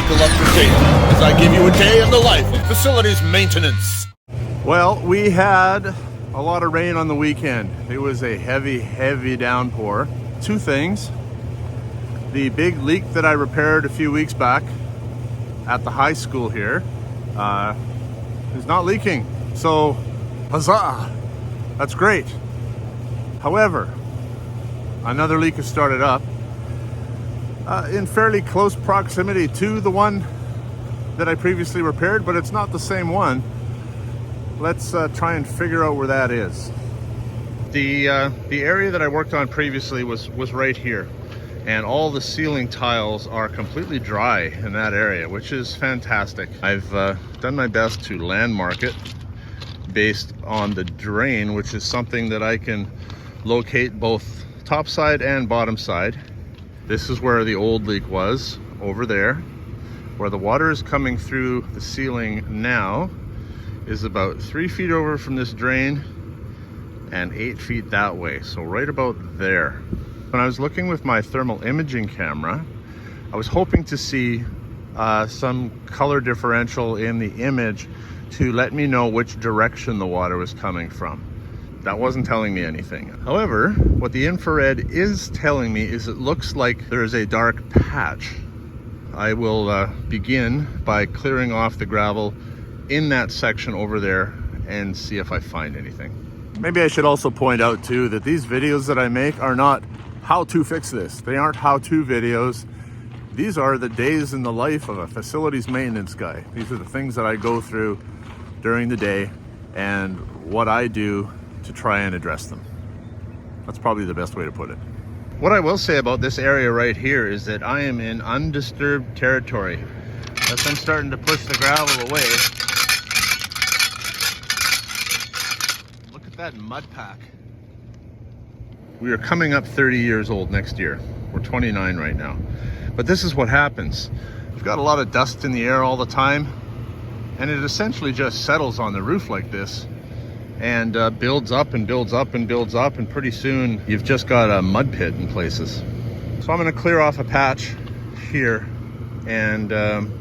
Buckle up for safety as I give you a day in the life of facilities maintenance. Well, we had a lot of rain on the weekend. It was a heavy downpour. Two things. The big leak that I repaired a few weeks back at the high school here is not leaking. So, huzzah! That's great. However, another leak has started up in fairly close proximity to the one that I previously repaired, but it's not the same one. Let's try and figure out where that is. The area that I worked on previously was right here, and all the ceiling tiles are completely dry in that area, which is fantastic. I've done my best to landmark it based on the drain, which is something that I can locate both top side and bottom side. This is where the old leak was, over there. Where the water is coming through the ceiling now is about 3 feet over from this drain and 8 feet that way, so right about there. When I was looking with my thermal imaging camera, I was hoping to see some color differential in the image to let me know which direction the water was coming from. That wasn't telling me anything. However, what the infrared is telling me is it looks like there is a dark patch. I will begin by clearing off the gravel in that section over there and see if I find anything. Maybe I should also point out too that these videos that I make are not how to fix this. They aren't how-to videos. These are the days in the life of a facilities maintenance guy. These are the things that I go through during the day and what I do to try and address them. That's probably the best way to put it. What I will say about this area right here is that I am in undisturbed territory. As I'm starting to push the gravel away, look at that mud pack. We are coming up 30 years old next year. We're 29 right now. But this is what happens. We've got a lot of dust in the air all the time, and it essentially just settles on the roof like this and builds up and builds up and builds up, and pretty soon you've just got a mud pit in places. So I'm going to clear off a patch here, and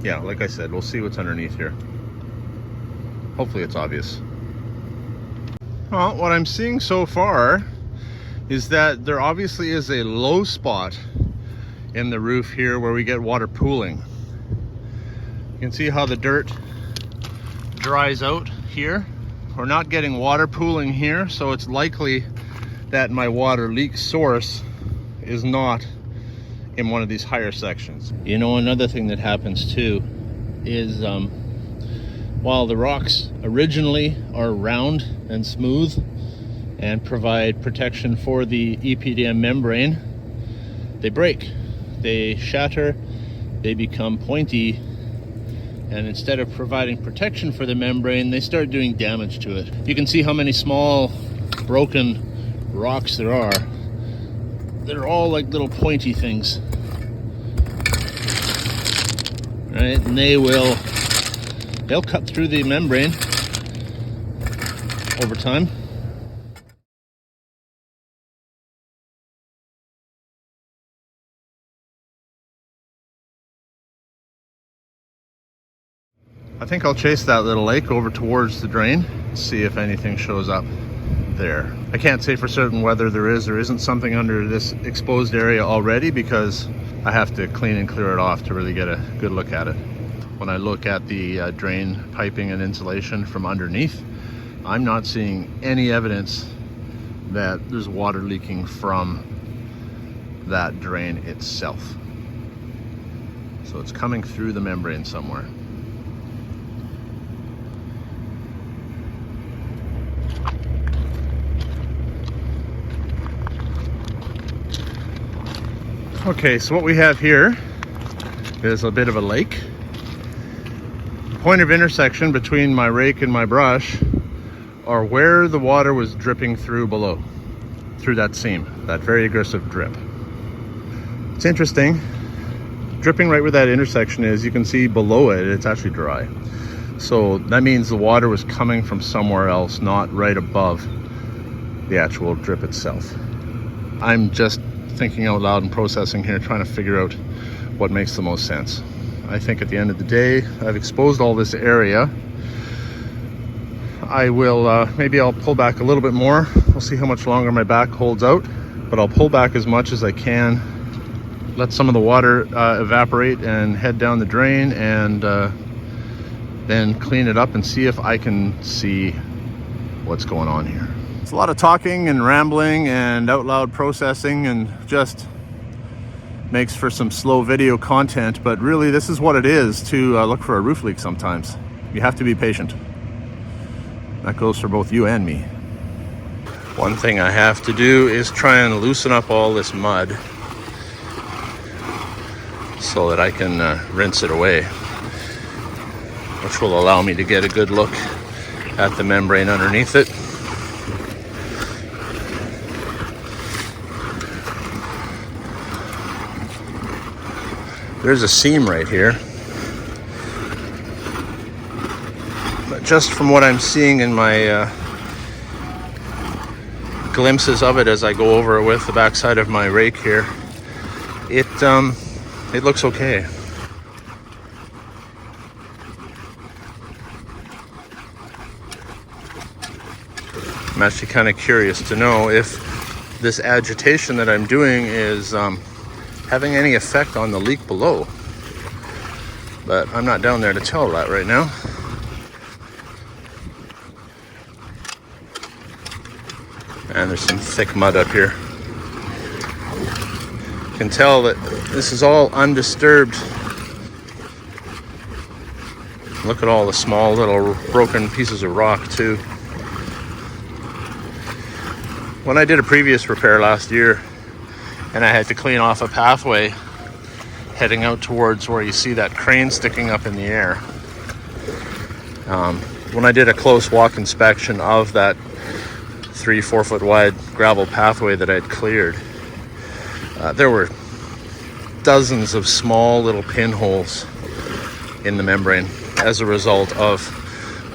yeah, like I said, we'll see what's underneath here. Hopefully it's obvious. Well, what I'm seeing so far is that there obviously is a low spot in the roof here where we get water pooling. You can see how the dirt dries out here. We're not getting water pooling here, so it's likely that my water leak source is not in one of these higher sections. You know, another thing that happens too is while the rocks originally are round and smooth and provide protection for the EPDM membrane, they break, they shatter, they become pointy, and instead of providing protection for the membrane, they start doing damage to it. You can see how many small broken rocks there are. They're all like little pointy things, right? And they'll cut through the membrane over time. I think I'll chase that little lake over towards the drain, see if anything shows up there. I can't say for certain whether there is or isn't something under this exposed area already, because I have to clean and clear it off to really get a good look at it. When I look at the drain piping and insulation from underneath, I'm not seeing any evidence that there's water leaking from that drain itself. So it's coming through the membrane somewhere. Okay, so what we have here is a bit of a lake. The point of intersection between my rake and my brush are where the water was dripping through below, through that seam, that very aggressive drip. It's interesting, dripping right where that intersection is, you can see below it, it's actually dry. So that means the water was coming from somewhere else, not right above the actual drip itself. I'm just thinking out loud and processing here, trying to figure out what makes the most sense. I think at the end of the day, I've exposed all this area. I will, maybe I'll pull back a little bit more. We'll see how much longer my back holds out, but I'll pull back as much as I can, let some of the water evaporate and head down the drain, and then clean it up and see if I can see what's going on here. It's a lot of talking and rambling and out loud processing, and just makes for some slow video content, but really this is what it is to look for a roof leak sometimes. You have to be patient. That goes for both you and me. One thing I have to do is try and loosen up all this mud so that I can rinse it away, which will allow me to get a good look at the membrane underneath it. There's a seam right here, but just from what I'm seeing in my glimpses of it as I go over it with the backside of my rake here, it looks okay. I'm actually kind of curious to know if this agitation that I'm doing is having any effect on the leak below, but I'm not down there to tell that right now. And there's some thick mud up here. You can tell that this is all undisturbed. Look at all the small little broken pieces of rock too. When I did a previous repair last year, and I had to clean off a pathway heading out towards where you see that crane sticking up in the air. When I did a close walk inspection of that 3-4 foot wide gravel pathway that I'd cleared, there were dozens of small little pinholes in the membrane as a result of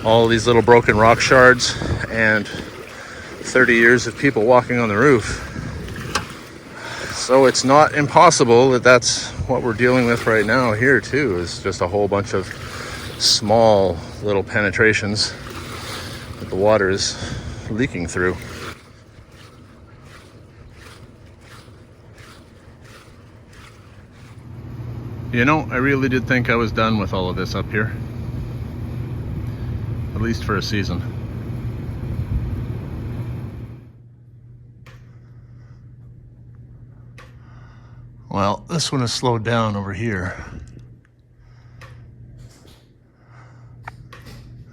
all these little broken rock shards and 30 years of people walking on the roof. So it's not impossible that that's what we're dealing with right now here too, is just a whole bunch of small little penetrations that the water is leaking through. You know, I really did think I was done with all of this up here, at least for a season. Well, this one has slowed down over here.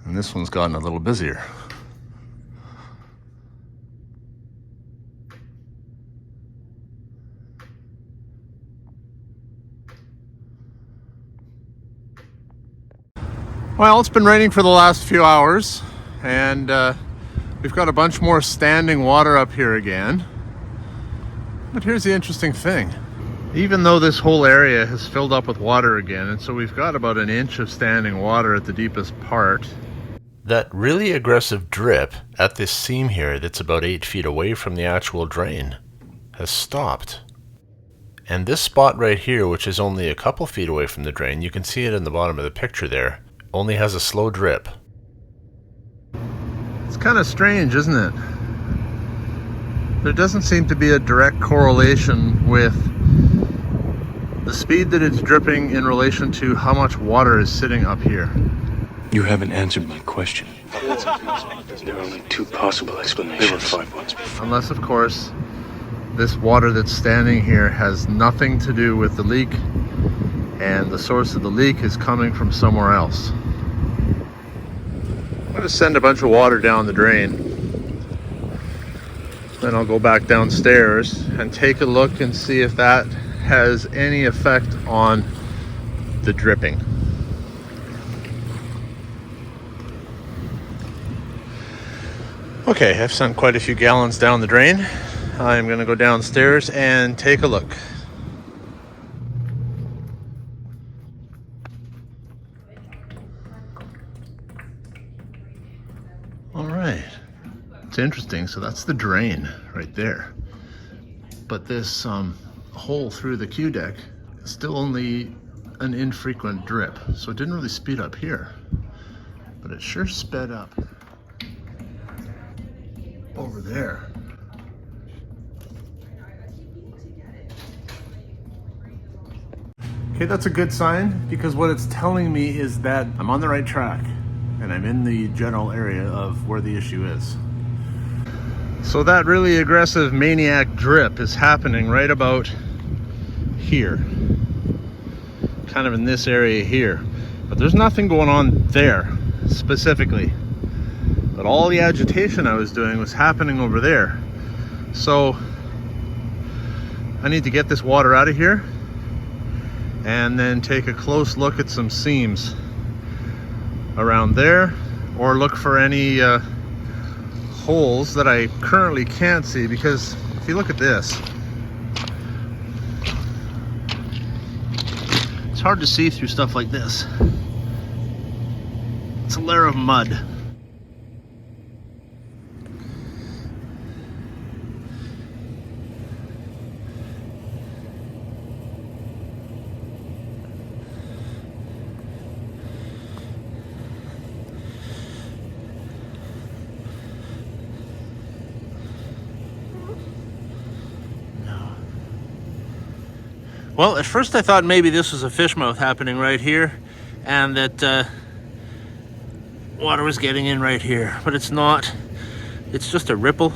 And this one's gotten a little busier. Well, it's been raining for the last few hours, and we've got a bunch more standing water up here again. But here's the interesting thing. Even though this whole area has filled up with water again, and so we've got about an inch of standing water at the deepest part, that really aggressive drip at this seam here that's about 8 feet away from the actual drain has stopped. And this spot right here, which is only a couple feet away from the drain, you can see it in the bottom of the picture there, only has a slow drip. It's kind of strange, isn't it? There doesn't seem to be a direct correlation with the speed that it's dripping in relation to how much water is sitting up here. You haven't answered my question. There are only two possible explanations. There were 5 months before. Unless, of course, this water that's standing here has nothing to do with the leak, and the source of the leak is coming from somewhere else. I'm going to send a bunch of water down the drain. Then I'll go back downstairs and take a look and see if that has any effect on the dripping. Okay, I've sent quite a few gallons down the drain. I'm going to go downstairs and take a look. All right, it's interesting. So that's the drain right there. But this hole through the Q deck is still only an infrequent drip, so it didn't really speed up here, but it sure sped up over there. Okay, that's a good sign, because what it's telling me is that I'm on the right track and I'm in the general area of where the issue is. So that really aggressive maniac drip is happening right about here, kind of in this area here, but there's nothing going on there specifically, but all the agitation I was doing was happening over there. So I need to get this water out of here and then take a close look at some seams around there, or look for any holes that I currently can't see, because if you look at this, it's hard to see through stuff like this. It's a layer of mud. Well, at first I thought maybe this was a fish mouth happening right here, and that water was getting in right here, but it's not. It's just a ripple,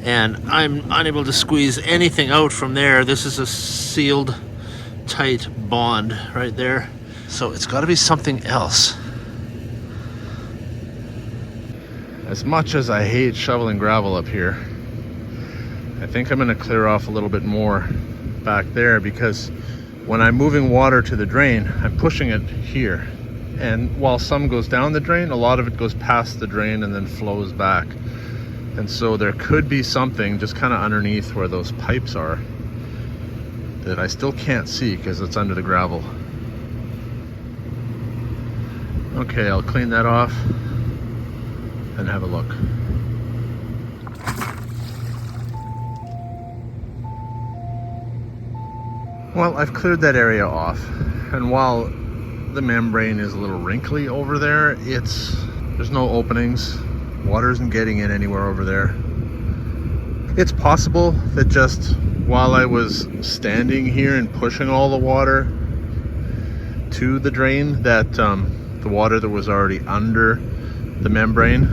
and I'm unable to squeeze anything out from there. This is a sealed, tight bond right there, so it's got to be something else. As much as I hate shoveling gravel up here, I think I'm going to clear off a little bit more back there, because when I'm moving water to the drain, I'm pushing it here, and while some goes down the drain, a lot of it goes past the drain and then flows back, and so there could be something just kind of underneath where those pipes are that I still can't see because it's under the gravel. Okay, I'll clean that off and have a look. Well, I've cleared that area off, and while the membrane is a little wrinkly over there, there's no openings. Water isn't getting in anywhere over there. It's possible that just while I was standing here and pushing all the water to the drain, that the water that was already under the membrane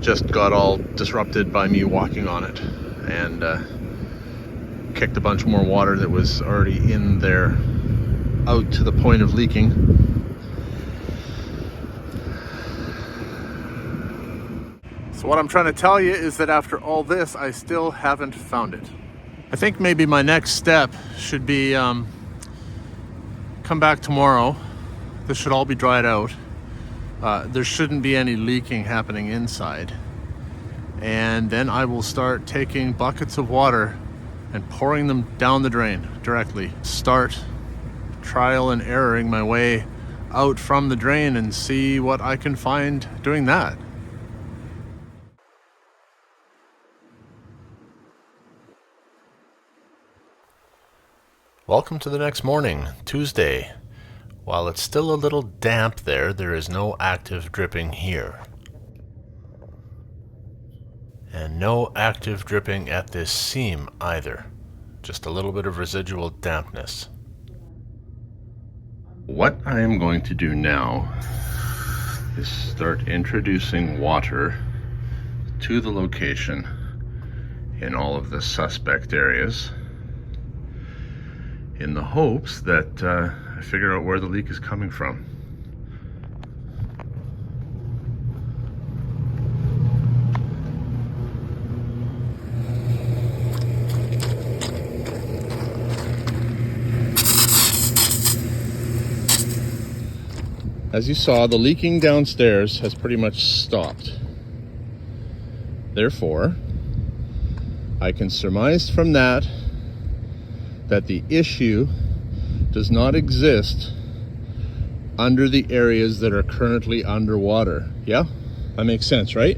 just got all disrupted by me walking on it, and kicked a bunch more water that was already in there out to the point of leaking. So what I'm trying to tell you is that after all this, I still haven't found it. I think maybe my next step should be come back tomorrow. This should all be dried out. There shouldn't be any leaking happening inside. And then I will start taking buckets of water and pouring them down the drain directly. Start trial and erroring my way out from the drain and see what I can find doing that. Welcome to the next morning, Tuesday. While it's still a little damp there is no active dripping here. And no active dripping at this seam either. Just a little bit of residual dampness. What I am going to do now is start introducing water to the location in all of the suspect areas, in the hopes that I figure out where the leak is coming from. As you saw, the leaking downstairs has pretty much stopped. Therefore, I can surmise from that the issue does not exist under the areas that are currently underwater. Yeah? That makes sense, right?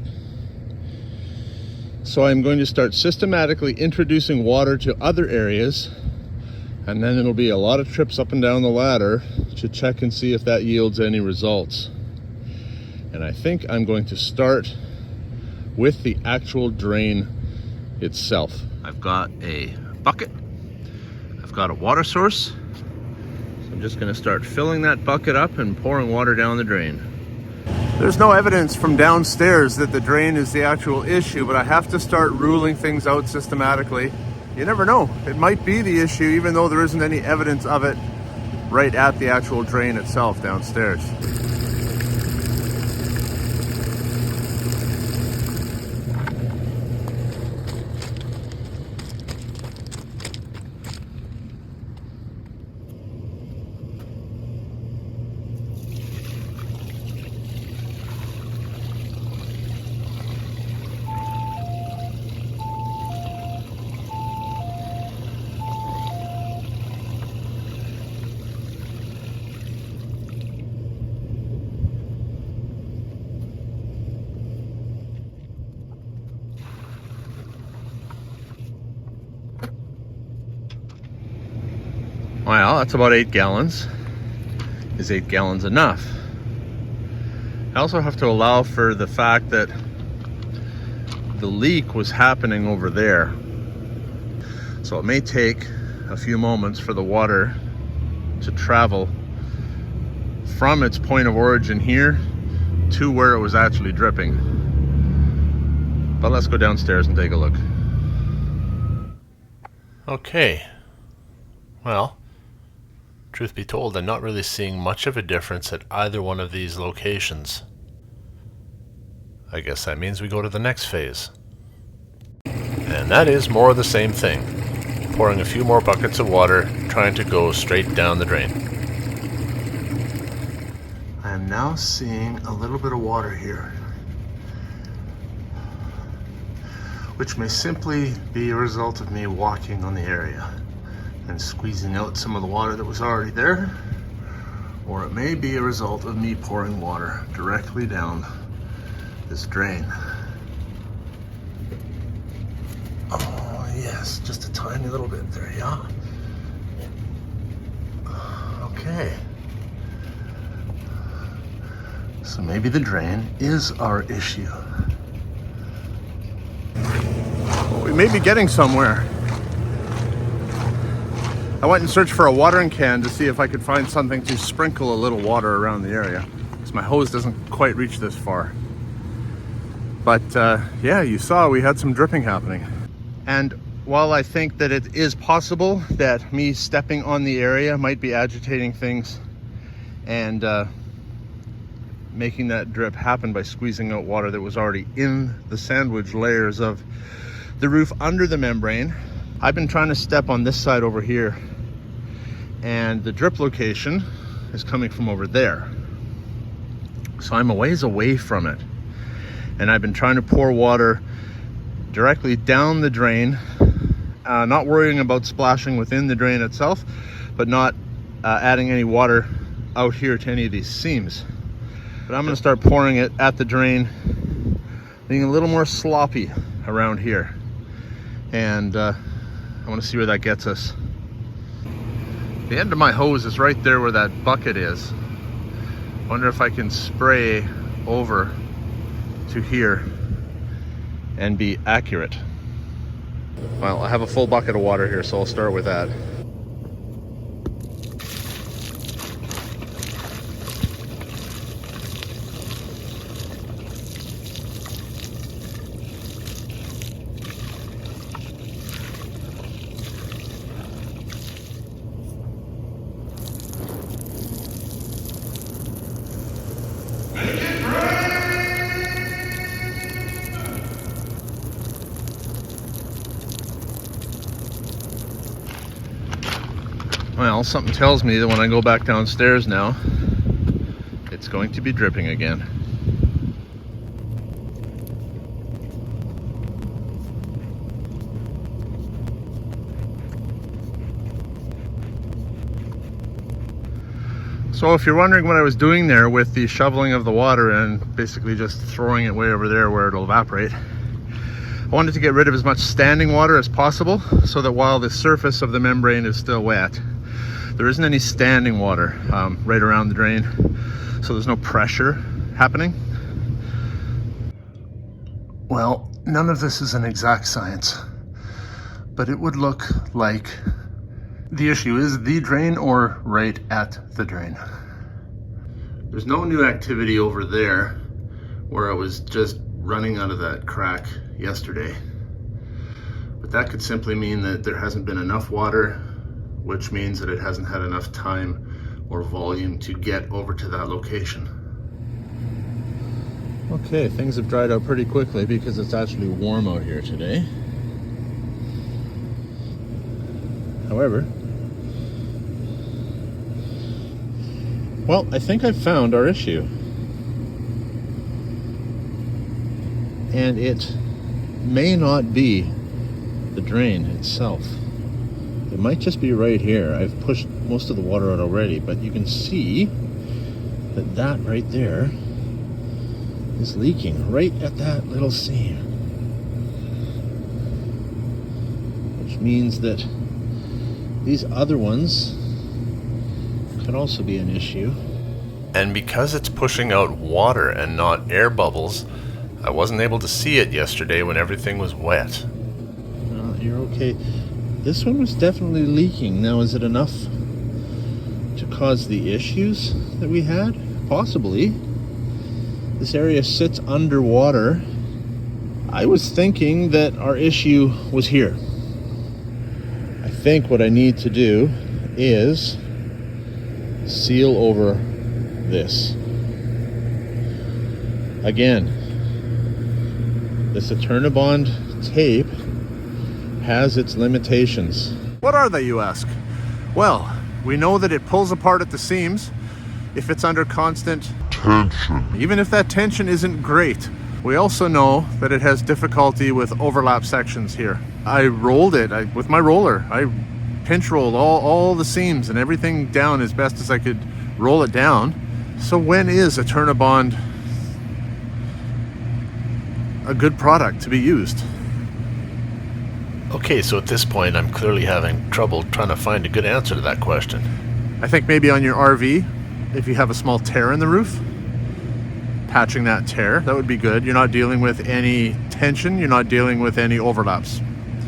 So I'm going to start systematically introducing water to other areas And then it'll be a lot of trips up and down the ladder to check and see if that yields any results. And I think I'm going to start with the actual drain itself. I've got a bucket, I've got a water source, so I'm just going to start filling that bucket up and pouring water down the drain. There's no evidence from downstairs that the drain is the actual issue, but I have to start ruling things out systematically. You never know, it might be the issue even though there isn't any evidence of it right at the actual drain itself downstairs. Well, that's about 8 gallons. Is 8 gallons enough? I also have to allow for the fact that the leak was happening over there. So it may take a few moments for the water to travel from its point of origin here to where it was actually dripping. But let's go downstairs and take a look. Okay. Well, truth be told, I'm not really seeing much of a difference at either one of these locations. I guess that means we go to the next phase. And that is more of the same thing. Pouring a few more buckets of water, trying to go straight down the drain. I am now seeing a little bit of water here, which may simply be a result of me walking on the area and squeezing out some of the water that was already there, or it may be a result of me pouring water directly down this drain. Oh yes, just a tiny little bit there, yeah? Okay. So maybe the drain is our issue. We may be getting somewhere. I went and searched for a watering can to see if I could find something to sprinkle a little water around the area, because my hose doesn't quite reach this far. But yeah, you saw we had some dripping happening. And while I think that it is possible that me stepping on the area might be agitating things and making that drip happen by squeezing out water that was already in the sandwich layers of the roof under the membrane, I've been trying to step on this side over here, and the drip location is coming from over there. So I'm a ways away from it. And I've been trying to pour water directly down the drain, not worrying about splashing within the drain itself, but not adding any water out here to any of these seams. But I'm gonna start pouring it at the drain, being a little more sloppy around here. And I wanna see where that gets us. The end of my hose is right there where that bucket is. Wonder if I can spray over to here and be accurate. Well, I have a full bucket of water here, so I'll start with that. Well, something tells me that when I go back downstairs now, it's going to be dripping again. So if you're wondering what I was doing there with the shoveling of the water and basically just throwing it way over there where it'll evaporate, I wanted to get rid of as much standing water as possible so that while the surface of the membrane is still wet, there isn't any standing water right around the drain, so there's no pressure happening. Well, none of this is an exact science, but it would look like the issue is the drain or right at the drain. There's no new activity over there where I was just running out of that crack yesterday. But that could simply mean that there hasn't been enough water, which means that it hasn't had enough time or volume to get over to that location. Okay, things have dried out pretty quickly because it's actually warm out here today. However, well, I think I've found our issue. And it may not be the drain itself. It might just be right here. I've pushed most of the water out already, but you can see that that right there is leaking right at that little seam. Which means that these other ones could also be an issue. And because it's pushing out water and not air bubbles, I wasn't able to see it yesterday when everything was wet. You're okay. This one was definitely leaking. Now, is it enough to cause the issues that we had? Possibly. This area sits underwater. I was thinking that our issue was here. I think what I need to do is seal over this. Again, this Eternabond tape has its limitations. What are they, you ask? Well, we know that it pulls apart at the seams if it's under constant tension, even if that tension isn't great. We also know that it has difficulty with overlap sections here. I rolled it with my roller. I pinch rolled all the seams and everything down as best as I could roll it down. So when is Eternabond a good product to be used? Okay, so at this point I'm clearly having trouble trying to find a good answer to that question. I think maybe on your RV, if you have a small tear in the roof, patching that tear, that would be good. You're not dealing with any tension, you're not dealing with any overlaps.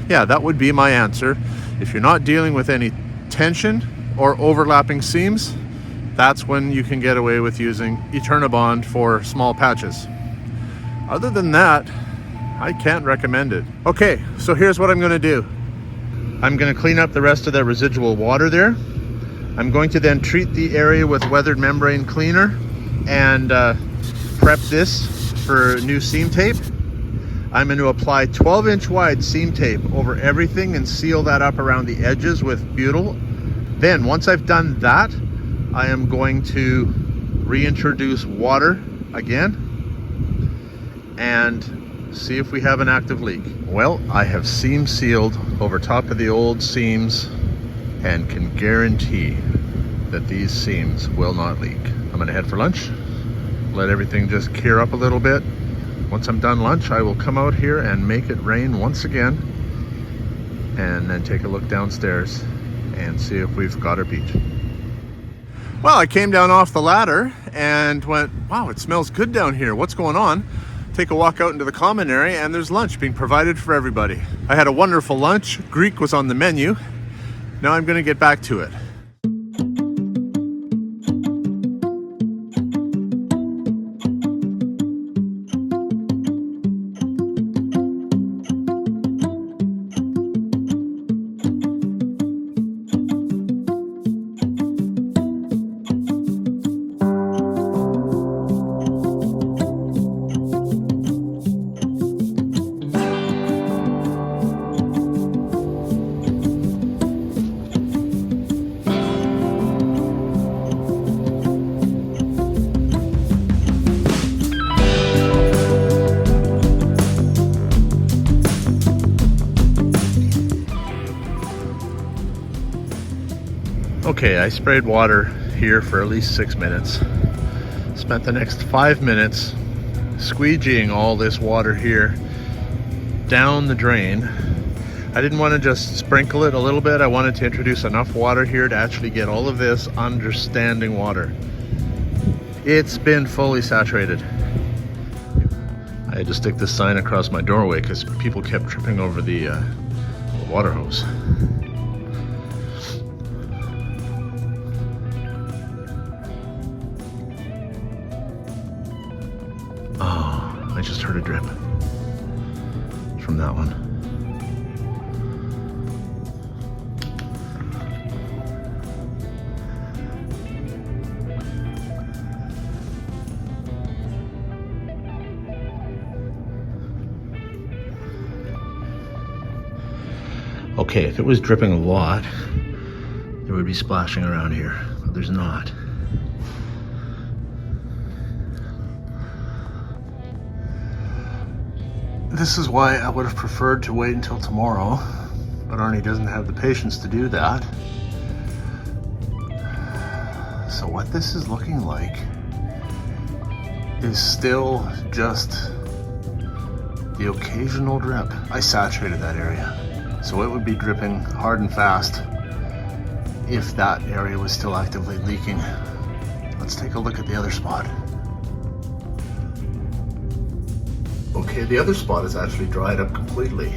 Yeah, that would be my answer. If you're not dealing with any tension or overlapping seams, that's when you can get away with using Eternabond for small patches. Other than that, I can't recommend it. Okay, so here's what I'm gonna do. I'm gonna clean up the rest of that residual water there. I'm going to then treat the area with weathered membrane cleaner and prep this for new seam tape. I'm going to apply 12-inch wide seam tape over everything and seal that up around the edges with butyl. Then once I've done that, I am going to reintroduce water again and see if we have an active leak. Well, I have seam sealed over top of the old seams and can guarantee that these seams will not leak. I'm going to head for lunch, let everything just cure up a little bit. Once I'm done lunch, I will come out here and make it rain once again and then take a look downstairs and see if we've got our beat. Well, I came down off the ladder and went, wow, it smells good down here. What's going on? Take a walk out into the common area and there's lunch being provided for everybody. I had a wonderful lunch. Greek was on the menu. Now I'm going to get back to it. Okay, I sprayed water here for at least 6 minutes. Spent the next 5 minutes squeegeeing all this water here down the drain. I didn't want to just sprinkle it a little bit. I wanted to introduce enough water here to actually get all of this understanding water. It's been fully saturated. I had to stick this sign across my doorway because people kept tripping over the water hose. Oh, I just heard a drip from that one. Okay, if it was dripping a lot, there would be splashing around here, but there's not. This is why I would have preferred to wait until tomorrow, but Arne doesn't have the patience to do that. So what this is looking like is still just the occasional drip. I saturated that area, so it would be dripping hard and fast if that area was still actively leaking. Let's take a look at the other spot. Okay, the other spot is actually dried up completely.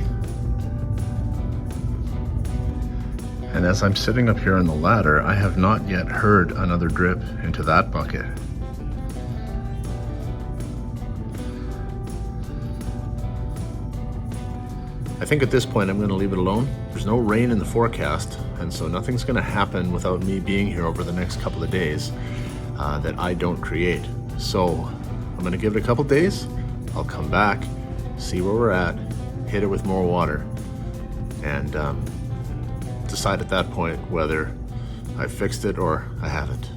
And as I'm sitting up here on the ladder, I have not yet heard another drip into that bucket. I think at this point I'm going to leave it alone. There's no rain in the forecast, and so nothing's going to happen without me being here over the next couple of days that I don't create. So I'm going to give it a couple days. I'll come back, see where we're at, hit it with more water, and decide at that point whether I fixed it or I haven't.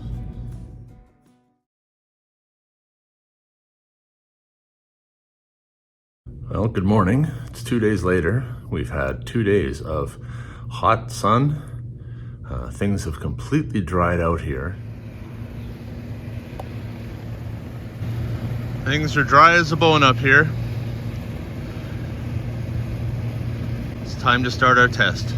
Well, good morning. It's 2 days later. We've had 2 days of hot sun. Things have completely dried out here. Things are dry as a bone up here. It's time to start our test.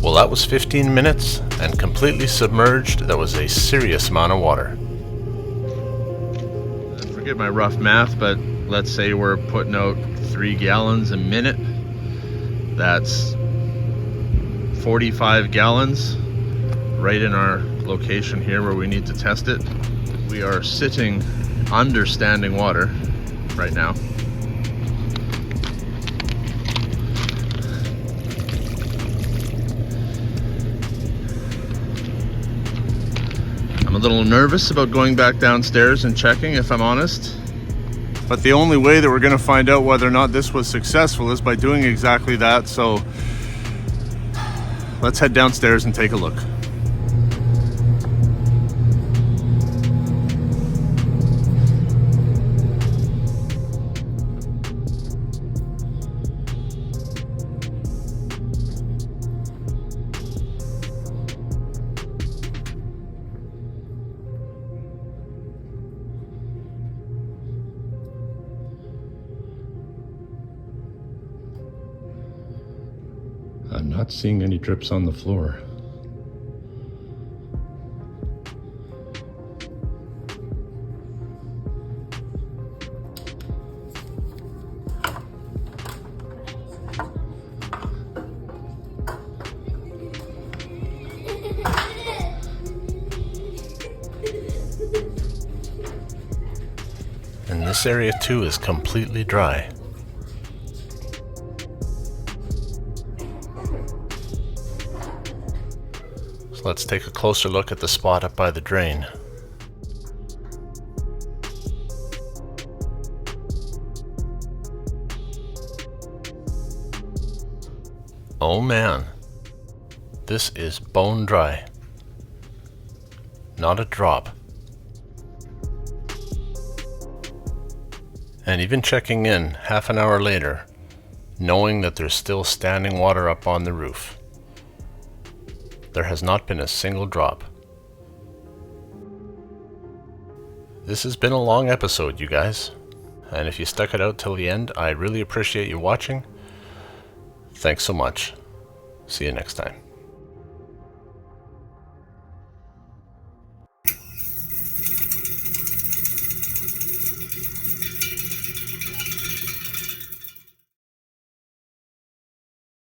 Well, that was 15 minutes and completely submerged. That was a serious amount of water. Forget my rough math, but let's say we're putting out 3 gallons a minute. That's 45 gallons right in our location here where we need to test it. We are sitting under standing water right now. I'm a little nervous about going back downstairs and checking, if I'm honest. But the only way that we're going to find out whether or not this was successful is by doing exactly that. So let's head downstairs and take a look. I'm not seeing any drips on the floor. And this area too is completely dry. Let's take a closer look at the spot up by the drain. Oh man, this is bone dry. Not a drop. And even checking in half an hour later, knowing that there's still standing water up on the roof, there has not been a single drop. This has been a long episode, you guys, and if you stuck it out till the end, I really appreciate you watching. Thanks so much. See you next time.